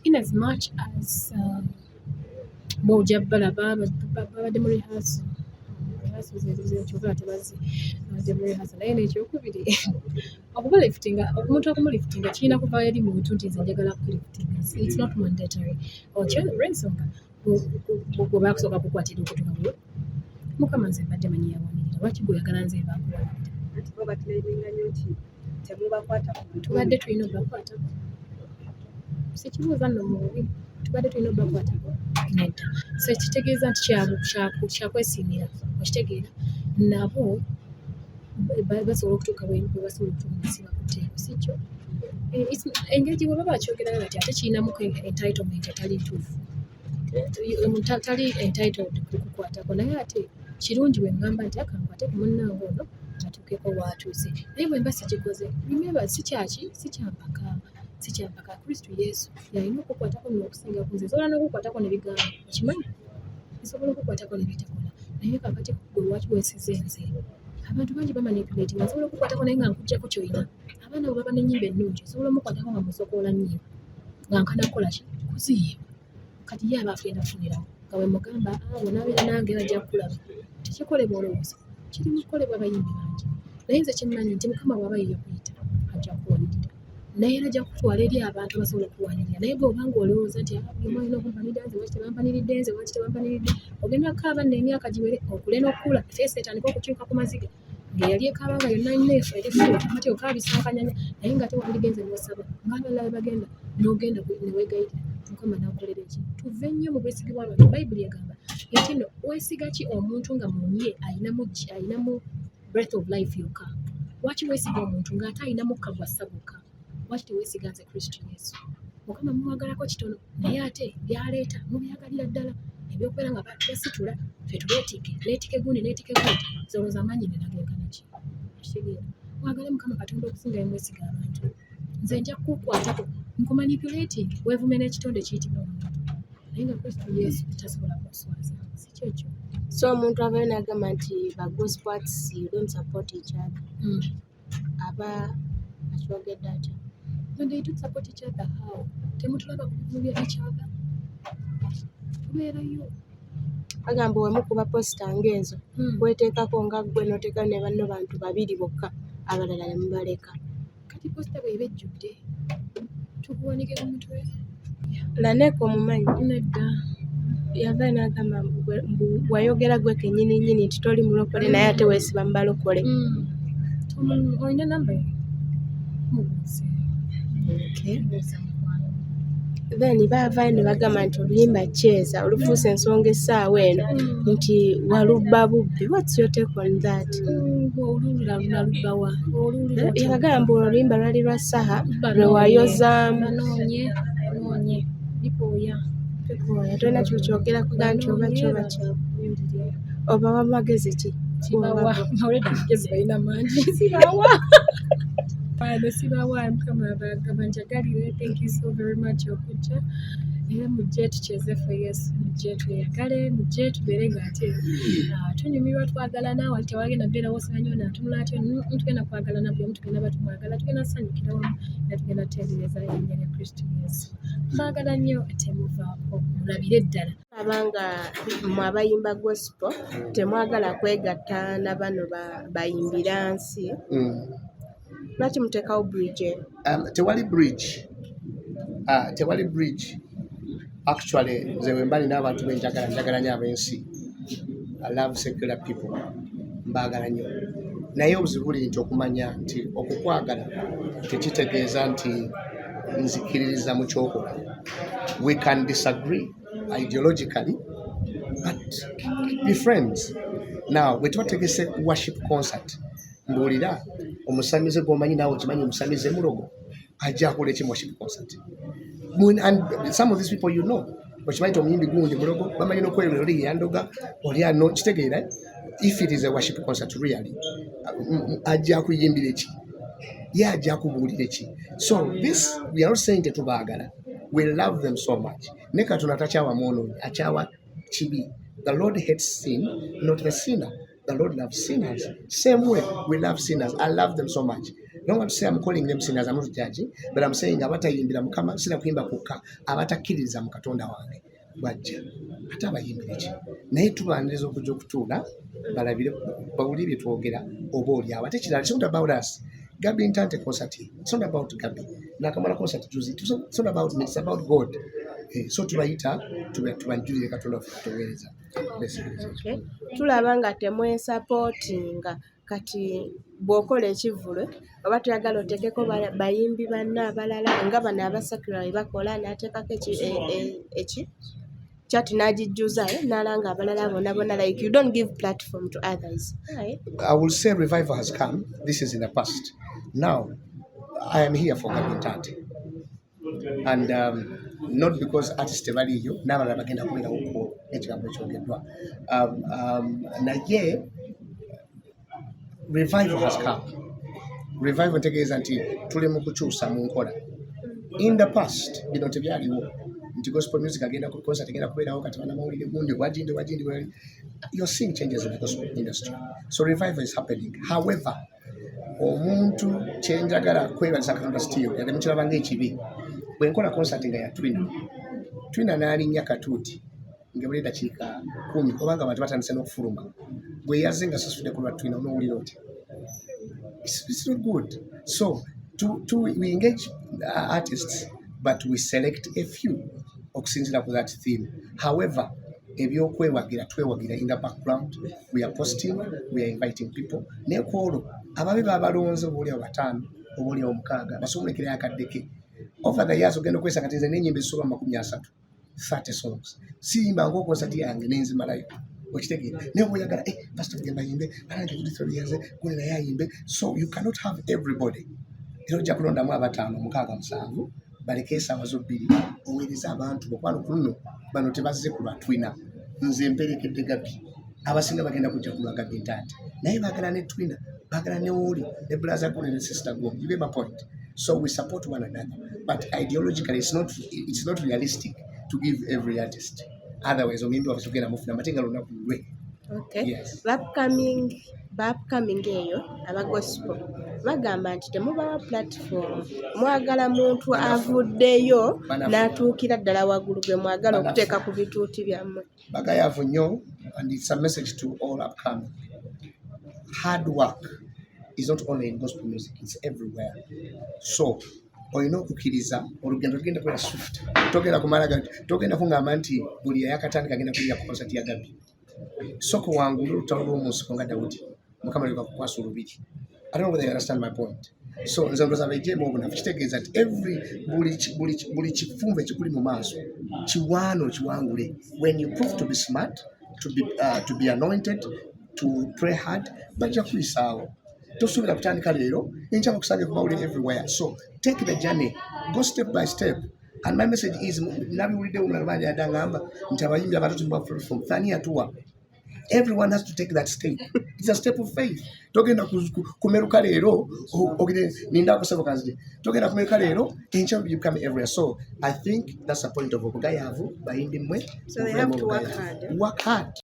in as much as Moja babadde mu rehearsal kyokka tebazi babadde mu rehearsal naye n'ekyokubiri omuntu okumuliftinga kirina kuva eri muntu nti nze njagala kuliftinga, it's not mandatory. Olw'ensonga bwe bakusooka kukwatira okutuka bwe mukama nze mbadde manyi yawanirira lwaki gweyagala nze bakuwanirira tubadde tulina obakwatako sikibuuza nno mu bubi tubadde tulina obakwatako nedda so kitegeeza nti kyakwesiimira okitegeera nabo basobola okutuuka bwe basobola okutuuka ngasiba ku tteeko si kyo engeri bwe baba bakyogerayo bati ate kirinamu entitlement etali ntuufu tali entitled kukukwatako naye ate kirungi bwe ngamba nti akankwate ku munnange ono atuukeko waatuuse naye bwe mba sikikoze remember si kyampaka Kristo Yesu yalina okukwatako n'okusinga ku nze nsobola n'okukwatako ne bigambo okimanyi nsobola okukwatako ne bitakola naye kakati gwe lwaki weesize nze abantu bangi bamanipulating nsobola okukwatako naye nga nkuggyako ky'olina abaana bwe baba n'ennyimba ennungi nsobola omukwatako nga musokoola nnyimba nga nkanakola ki kuziyiba kati ye aba agenda kufunirawo nga bwe mugamba bw'onaabeera nange bajja kukulaba tekikolebwa olowooza kiri mu kukolebwa abayimbi bangi naye nze kimmanyi nti mukama bw'aba ye yakuyita ajja kuwanirira naye era ajja kutwala eri abantu abasobola okuwanirira naye bwe obanga olowooza nti omu alina okumpanirira nze waki tebampaniridde nze waki tebampaniridde ogenda kukaaba nno emyaka giwere okule n'okula feesi etandika okukyuka ku maziga ng'eyali ekaaba nga yonna nneefu erifuyo ate okaabisankanyanya naye nga tewandigenze n'osaba ng'abalala bwe bagenda n'ogenda ne weegayirira mukama n'akolera eki tuve nnyo mu bwesige bw'abantu bayibuli egamba nti nno weesiga ki omuntu nga munye ayinamu breath of life yokka lwaki weesiga omuntu ng'ate ayinamu kagwassa gokka lwaki teweesiga nze Kristo Yesu mukama mumwagalako kitono naye ate byaleeta mubyagalira ddala ebyokubeera nga basitula ffe tubeetike neetike gundi neetike gundi zolooza amaanyi nenagenkana ki kitegeera mwagale mukama katonda okusinga bemwesiga abantu nze nja kukukwatako nkumanipulating weevume n'ekitonde kiyitibwa omuntu naye nga Kristo Yesu tasobola kunswaza si kyekyo so omuntu abayo n'agamba nti ba gospel artists you don't support each other aba akyogedde atya when they don't support each other how temutulaba kubivubya each other tubeerayo agamba wemukuba posita ng'ezo weteekako nga ggwe n'oteeka ne banno bantu babiri bokka abalala ne mubaleka kati posita bw'eba ejjudde tukuwanike ku mutwe Laneka omumanyi nedda yava n'agamba wayogera gwe kennyini nnyini nti toli mulokole naye ate weesiba mu balokole olina namba ye mubuuze then baavaayo ne bagamba nti oluyimba kyeza olufuuse ensonga essaawa eno nti walubba bubbi what's your take on that oluwulira lunalubbawa yagamba oluyimba lwali lwa saha lwe wayozaamu noonye bikooya tolina kino kyogerako ga nti oba kyoba obawa magezi ki sibawa already amagezi balina mangi sibawa sibawa mukama bagamba njagalire thank you so very much okujja era mujje tukyeze ffe Yesu mujje tweyagale mujje tubeere ng'ate tunyumirwa twagalana wali tewagenda beerawo sanyo natunula atyo tugenda kwagalana buli omu tugenda batumwagala tugenda tusanyukira wamu era tugenda tutendereza erinnya lya Kristo Yesu mbaagala nnyo temuvaako mulabire ddala abanga mmwe abayimba gospel temwagala kwegatta na bano bayimbira nsi lwaki muteekawo bridge tewali bridge actually nze wemba nina abantu njagala nnyo ab'ensi I love secular people mbaagala nnyo naye obuzibu buli nti okumanya nti okukwagala tekitegeeza nti nzikiririza mu kyokola we can disagree ideologically but be friends now bwe tuba tegese worship concert mbuulira omusamize gw'omanyi naawe okimanyi omusamize mulogo ajja akola eki worship concert and some of these people you know okimanyi nti omuyimbi gundi mulogo bamanyi n'okweyolera oli yandoga oli ano kitegeera if it is a worship concert really ajja kuyimbira eki ye ajja kubuulira eki so this we are not saying tetubaagala we love them so much ne katonda takyawa mwonoonyi akyawa kibi the Lord hates sin not the sinner. The Lord loves sinners. Same way, we love sinners. I love them so much. don't want to say I'm calling them sinners, I'm not judging, but I'm saying abatayimbira Mukama sina kuyimba kukka abatakkiririza mu Katonda wange bajja ate abayimbire ki naye tubaniriza okujja okutuula balabire bawulire bye twogera oba oliawo ate kirala. It's not about us. Gabby Ntante concert, it's not about Gabby. Nakamala concert Juzi, it's not about me, it's about God. So tubayita tubanjulire Katonda tuweereza. Okay. Tulaba nga temwesapootinga kati bw'okola ekivvulu oba tuyagala oteekeko bayimbi banna abalala nga bano abasakirali bakola n'ateekako eki kyati n'agijjuzayo n'alanga abalala bonna like you don't give platform to others. Right. I will say revival has come. This is in the past. Now, I am here for Gabby Ntante. And not because artists baliyo n'abalala bagenda kubeera uko ekigambo ekyogeddwa. Naye revival has come. Revival ntegeeza nti tuli mu kukyusa mu nkola. In the past, bino tebyaliwo. Nti gospel music agenda ku concert agenda kubeerawo kati banamawulire gundi wajindi. You're seeing changes in the gospel industry. So revival is happening. However, omuntu kyenjagala kwebaza Katonda still yali mukiraba ng'ekibi. Bwe nkola concert nga ya Twina n'alinnya Katuuti nga buli dakiika 10 kubanga abantu batandise n'okufuluma. Bwe yazze nga sasudde ku lwa Twina onoowulira oti. It's not good. So we engage artists, but we select a few okusinziira ku that theme. However, ebyokwewagira twewagira in the background, we are posting, we are inviting people. Ne kwolwo ababi babalonze oba oliawo 5 oba oliawo 6 basomolekera akaddeke. Over the years ogenda okwesa kati nze n'ennyimba ezisoba 30 songs. Siyimba ng'okonsati yange n'enzimalayo. Okitegeera naye oyagala pastor kugenda yimbe alange kuli 3 years kuli naye ayimbe. So you cannot have everybody. Era ojja kulondamu 5, 6, 7 baleke esaawa zo 2 oweereza abantu bokwano kuno bano tebazze ku lwa Twina nze mperekedde Gabby abasinga bagenda kujja ku lwa Gabby Ntante naye baagala ne Twina baagala ne Woli ne brother Gone ne sister Gone. You get my point? So we support one another, but ideologically it's not realistic to give every artist. Otherwise omuyimbi waffe tugenda mufuna amatenga lunaku lwe. Okay. Yes. Upcoming eyo aba gospel bagamba nti temubawa platform, mwagala muntu avuddeyo n'atuukira ddala waggulu gwe mwagala okuteeka ku bituuti byammwe. Bagayaavu nnyo, and it's a message to all upcoming. Hard work is not only in gospel music, it's everywhere. So olina okukkiriza olugendo lugenda kubeera swift. Togenda kungamba nti buli yayakatandika agenda kuyiga ku concert ya Gabby. Soko wangulu lutalo lw'omunsiko nga Dawudi Mukama lwe bakukwasa olubiri. I don't know whether you understand my point. So nze ndowooza bejeemu obunafu kitegeeza nti buli kifumbo ekikuli mu maaso kiwaano kiwangule. When you prove to be smart, to be anointed, to pray hard, bajja kuyisaawo. Tosuubira kutandika leero enkya bakusange ku mawulire everywhere. So take the journey, go step by step. And my message is nabiwulidde omulala bangi adangamba nti abayimbi abatoto mu platform thani yatuwa. Everyone has to take that step. It's a step of faith. Togenda kumeruka leero ogire ninda kusaba kanzije. Togenda kumeruka leero enkya will become everywhere. So I think that's the point of Obugayaavu bayimbi mmwe. So they have to work hard. Work hard.